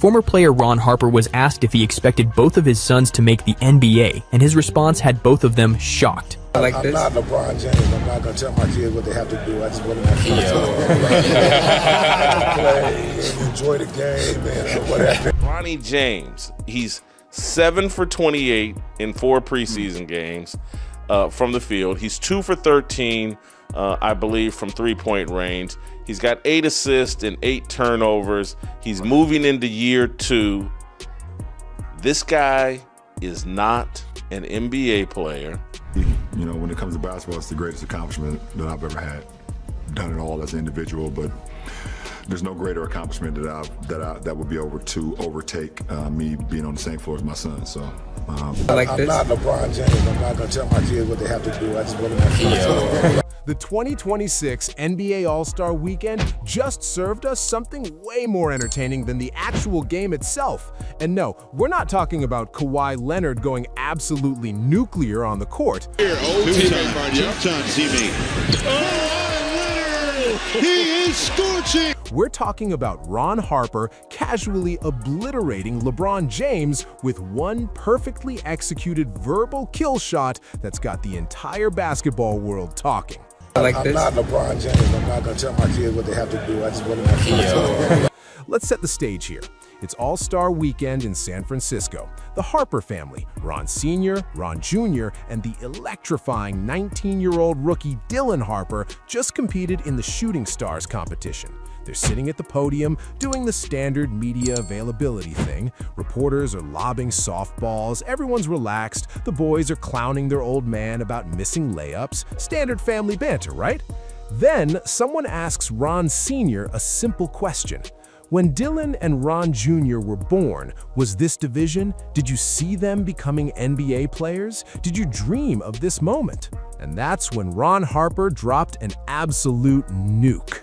Former player Ron Harper was asked if he expected both of his sons to make the NBA, and his response had both of them shocked. I'm not LeBron James. I'm not going to tell my kids what they have to do. I just want my kids to play and enjoy the game and whatever. Bronny James, he's 7 for 28 in 4 preseason games from the field. He's 2 for 13, I believe, from three-point range. He's got 8 assists and 8 turnovers. He's moving into year 2. This guy is not an NBA player. You know, when it comes to basketball, it's the greatest accomplishment that I've ever had. Done it all as an individual, but there's no greater accomplishment that would be able to overtake me being on the same floor as my son. So I'm not LeBron James. I'm not going to tell my kids what they have to do. I just want my kids to The 2026 NBA All-Star Weekend just served us something way more entertaining than the actual game itself. And no, we're not talking about Kawhi Leonard going absolutely nuclear on the court. Two-time teammate. Oh, Leonard! He is scorching! We're talking about Ron Harper casually obliterating LeBron James with one perfectly executed verbal kill shot that's got the entire basketball world talking. I'm not LeBron James. I'm not going to tell my kids what they have to do. I just want my kids to Let's set the stage here. It's All-Star Weekend in San Francisco. The Harper family, Ron Sr., Ron Jr., and the electrifying 19-year-old rookie Dylan Harper just competed in the Shooting Stars competition. They're sitting at the podium doing the standard media availability thing. Reporters are lobbing softballs, everyone's relaxed, the boys are clowning their old man about missing layups. Standard family banter, right? Then someone asks Ron Sr. a simple question. When Dylan and Ron Jr. were born, was this division? Did you see them becoming NBA players? Did you dream of this moment? And that's when Ron Harper dropped an absolute nuke.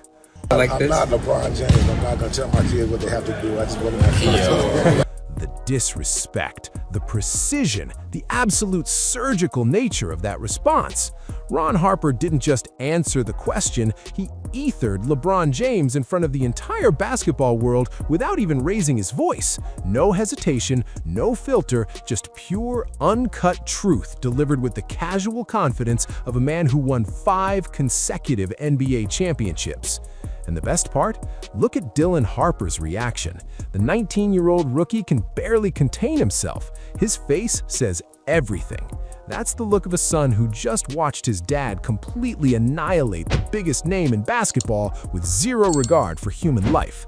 I'm not LeBron James. I'm not going to tell my kids what they have to do. I just want my kids to The disrespect, the precision, the absolute surgical nature of that response. Ron Harper didn't just answer the question, he ethered LeBron James in front of the entire basketball world without even raising his voice. No hesitation, no filter, just pure, uncut truth delivered with the casual confidence of a man who won 5 consecutive NBA championships. And the best part? Look at Dylan Harper's reaction. The 19-year-old rookie can barely contain himself. His face says everything. That's the look of a son who just watched his dad completely annihilate the biggest name in basketball with zero regard for human life.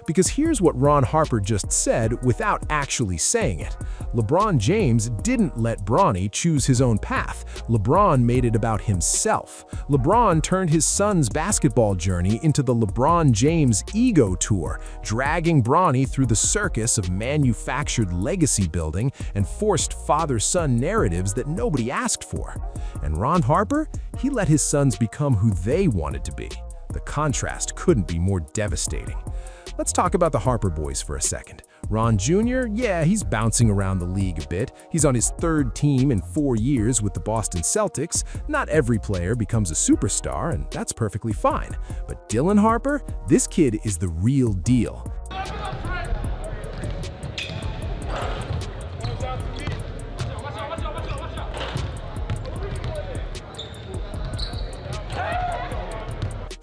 Because here's what Ron Harper just said without actually saying it. LeBron James didn't let Bronny choose his own path. LeBron made it about himself. LeBron turned his son's basketball journey into the LeBron James ego tour, dragging Bronny through the circus of manufactured legacy building and forced father-son narratives that nobody asked for. And Ron Harper, he let his sons become who they wanted to be. The contrast couldn't be more devastating. Let's talk about the Harper boys for a second. Ron Jr., yeah, he's bouncing around the league a bit. He's on his 3rd team in 4 years with the Boston Celtics. Not every player becomes a superstar, and that's perfectly fine. But Dylan Harper, this kid is the real deal.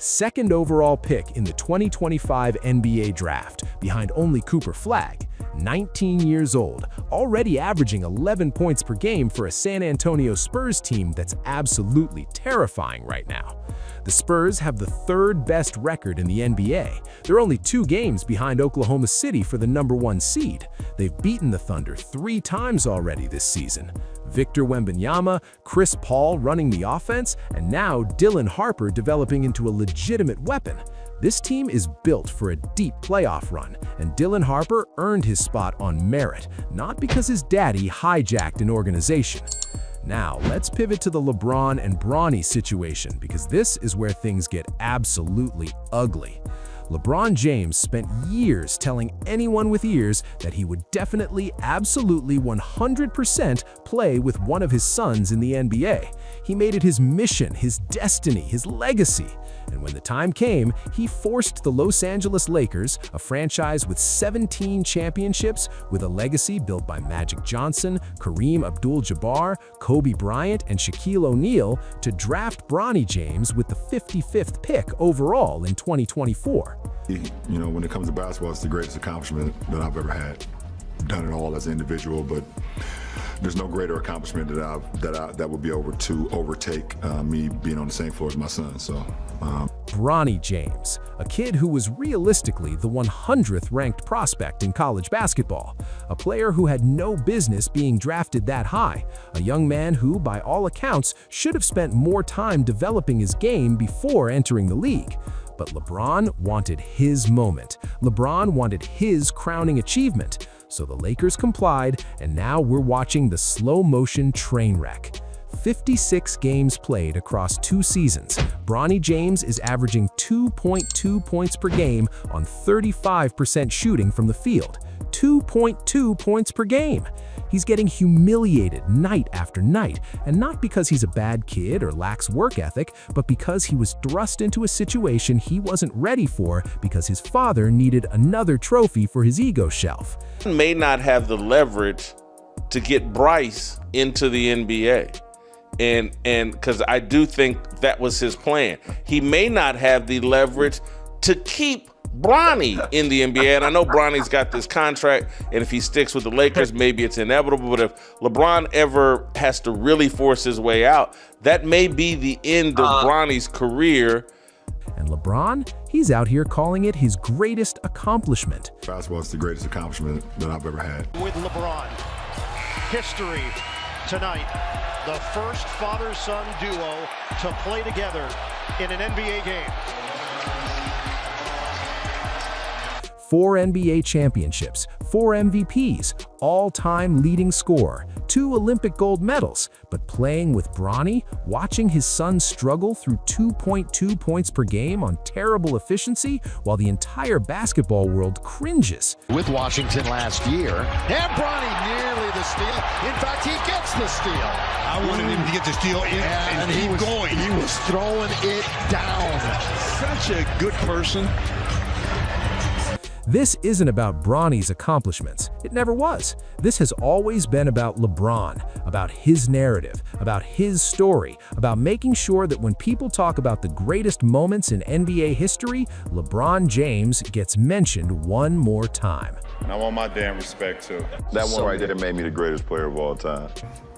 Second overall pick in the 2025 NBA Draft, behind only Cooper Flagg. 19 years old, already averaging 11 points per game for a San Antonio Spurs team that's absolutely terrifying right now. The Spurs have the 3rd best record in the NBA. They're only 2 games behind Oklahoma City for the #1 seed. They've beaten the Thunder 3 times already this season. Victor Wembanyama, Chris Paul running the offense, and now Dylan Harper developing into a legitimate weapon. This team is built for a deep playoff run, and Dylan Harper earned his spot on merit, not because his daddy hijacked an organization. Now, let's pivot to the LeBron and Bronny situation, because this is where things get absolutely ugly. LeBron James spent years telling anyone with ears that he would definitely, absolutely 100% play with one of his sons in the NBA. He made it his mission, his destiny, his legacy. And when the time came, he forced the Los Angeles Lakers, a franchise with 17 championships, with a legacy built by Magic Johnson, Kareem Abdul-Jabbar, Kobe Bryant, and Shaquille O'Neal, to draft Bronny James with the 55th pick overall in 2024. You know, when it comes to basketball, it's the greatest accomplishment that I've ever had. Done it all as an individual, but there's no greater accomplishment that would be able to overtake me being on the same floor as my son. So. Bronny James, a kid who was realistically the 100th ranked prospect in college basketball, a player who had no business being drafted that high, a young man who, by all accounts, should have spent more time developing his game before entering the league. But LeBron wanted his moment. LeBron wanted his crowning achievement. So the Lakers complied, and now we're watching the slow-motion train wreck. 56 games played across 2 seasons, Bronny James is averaging 2.2 points per game on 35% shooting from the field. 2.2 points per game. He's getting humiliated night after night, and not because he's a bad kid or lacks work ethic, but because he was thrust into a situation he wasn't ready for because his father needed another trophy for his ego shelf. He may not have the leverage to get Bryce into the NBA. And because I do think that was his plan. He may not have the leverage to keep Bronny in the NBA. And I know Bronny's got this contract, and if he sticks with the Lakers, maybe it's inevitable. But if LeBron ever has to really force his way out, that may be the end of Bronny's career. And LeBron, he's out here calling it his greatest accomplishment. Basketball is the greatest accomplishment that I've ever had. With LeBron, history tonight. The first father-son duo to play together in an NBA game. 4 NBA championships, 4 MVPs, all-time leading scorer, 2 Olympic gold medals, but playing with Bronny, watching his son struggle through 2.2 points per game on terrible efficiency while the entire basketball world cringes. With Washington last year, and Bronny nearly the steal. In fact, he gets the steal. I wanted him to get the steal and keep going. He was throwing it down. Such a good person. This isn't about Bronny's accomplishments. It never was. This has always been about LeBron, about his narrative, about his story, about making sure that when people talk about the greatest moments in NBA history, LeBron James gets mentioned one more time. And I want my damn respect too. That one right there made me the greatest player of all time.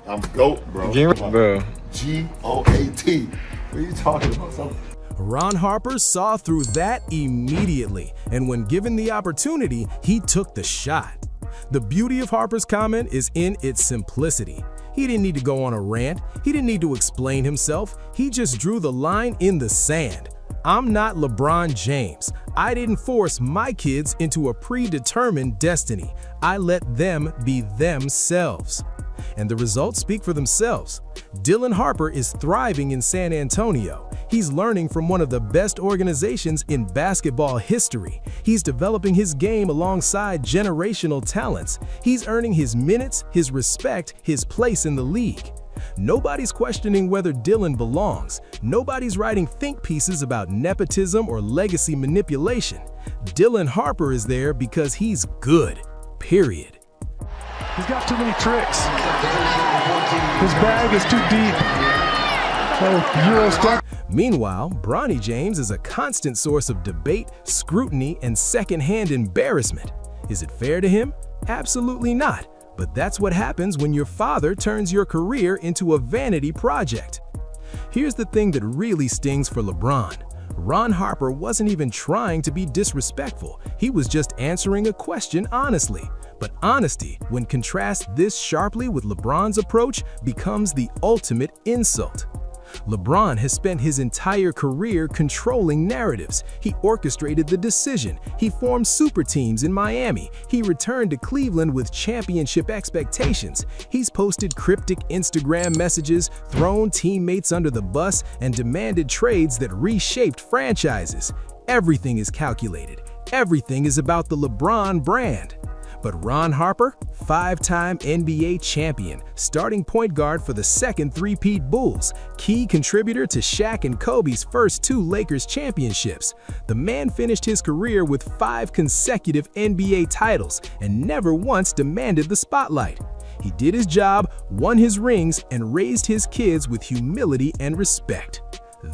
I'm GOAT, bro. Bro. G-O-A-T. What are you talking about? Ron Harper saw through that immediately, and when given the opportunity, he took the shot. The beauty of Harper's comment is in its simplicity. He didn't need to go on a rant. He didn't need to explain himself. He just drew the line in the sand. I'm not LeBron James. I didn't force my kids into a predetermined destiny. I let them be themselves. And the results speak for themselves. Dylan Harper is thriving in San Antonio. He's learning from one of the best organizations in basketball history. He's developing his game alongside generational talents. He's earning his minutes, his respect, his place in the league. Nobody's questioning whether Dylan belongs. Nobody's writing think pieces about nepotism or legacy manipulation. Dylan Harper is there because he's good, period. He's got too many tricks. His bag is too deep. Meanwhile, Bronny James is a constant source of debate, scrutiny, and secondhand embarrassment. Is it fair to him? Absolutely not. But that's what happens when your father turns your career into a vanity project. Here's the thing that really stings for LeBron. Ron Harper wasn't even trying to be disrespectful. He was just answering a question honestly. But honesty, when contrasted this sharply with LeBron's approach, becomes the ultimate insult. LeBron has spent his entire career controlling narratives. He orchestrated the decision. He formed super teams in Miami. He returned to Cleveland with championship expectations. He's posted cryptic Instagram messages, thrown teammates under the bus, and demanded trades that reshaped franchises. Everything is calculated. Everything is about the LeBron brand. But Ron Harper, 5-time NBA champion, starting point guard for the second three-peat Bulls, key contributor to Shaq and Kobe's first 2 Lakers championships. The man finished his career with 5 consecutive NBA titles and never once demanded the spotlight. He did his job, won his rings, and raised his kids with humility and respect.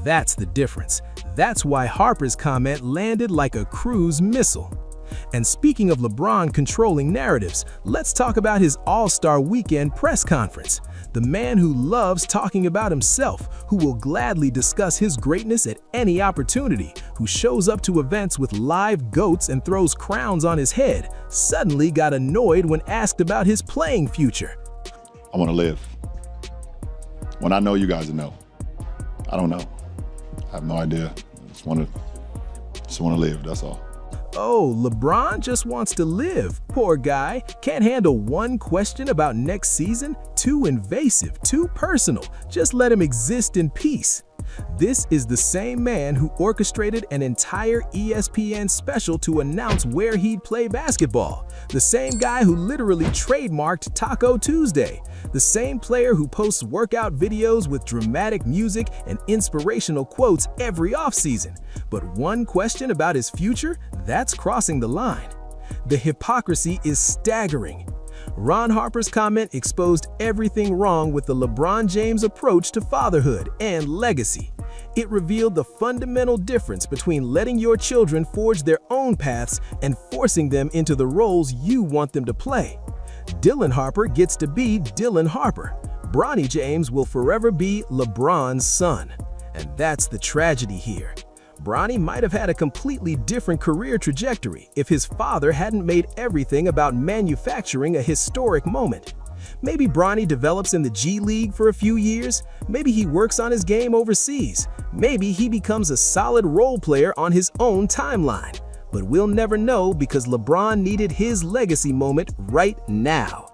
That's the difference. That's why Harper's comment landed like a cruise missile. And speaking of LeBron controlling narratives, let's talk about his All-Star Weekend press conference. The man who loves talking about himself, who will gladly discuss his greatness at any opportunity, who shows up to events with live goats and throws crowns on his head, suddenly got annoyed when asked about his playing future. I want to live. When I know, you guys will know. I don't know. I have no idea. I just want to live, that's all. Oh, LeBron just wants to live. Poor guy. Can't handle one question about next season? Too invasive, too personal. Just let him exist in peace. This is the same man who orchestrated an entire ESPN special to announce where he'd play basketball. The same guy who literally trademarked Taco Tuesday. The same player who posts workout videos with dramatic music and inspirational quotes every offseason. But one question about his future? That's crossing the line. The hypocrisy is staggering. Ron Harper's comment exposed everything wrong with the LeBron James approach to fatherhood and legacy. It revealed the fundamental difference between letting your children forge their own paths and forcing them into the roles you want them to play. Dylan Harper gets to be Dylan Harper. Bronny James will forever be LeBron's son. And that's the tragedy here. Bronny might have had a completely different career trajectory if his father hadn't made everything about manufacturing a historic moment. Maybe Bronny develops in the G League for a few years. Maybe he works on his game overseas. Maybe he becomes a solid role player on his own timeline. But we'll never know because LeBron needed his legacy moment right now.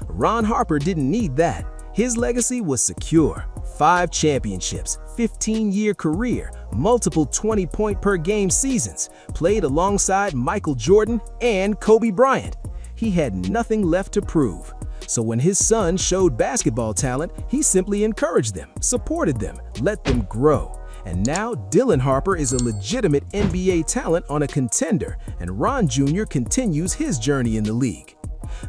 Ron Harper didn't need that. His legacy was secure. 5 championships, 15-year career, multiple 20-point-per-game seasons, played alongside Michael Jordan and Kobe Bryant. He had nothing left to prove. So when his son showed basketball talent, he simply encouraged them, supported them, let them grow. And now Dylan Harper is a legitimate NBA talent on a contender, and Ron Jr. continues his journey in the league.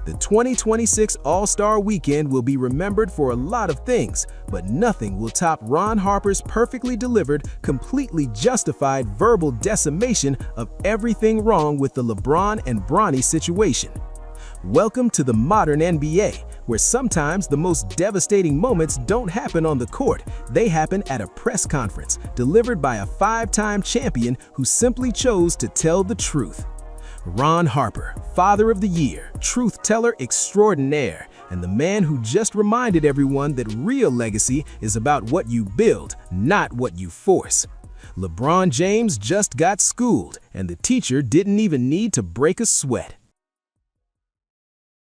The 2026 All-Star Weekend will be remembered for a lot of things, but nothing will top Ron Harper's perfectly delivered, completely justified verbal decimation of everything wrong with the LeBron and Bronny situation. Welcome to the modern NBA, where sometimes the most devastating moments don't happen on the court. They happen at a press conference, delivered by a 5-time champion who simply chose to tell the truth. Ron Harper, Father of the Year, truth teller extraordinaire, and the man who just reminded everyone that real legacy is about what you build, not what you force. LeBron James just got schooled, and the teacher didn't even need to break a sweat.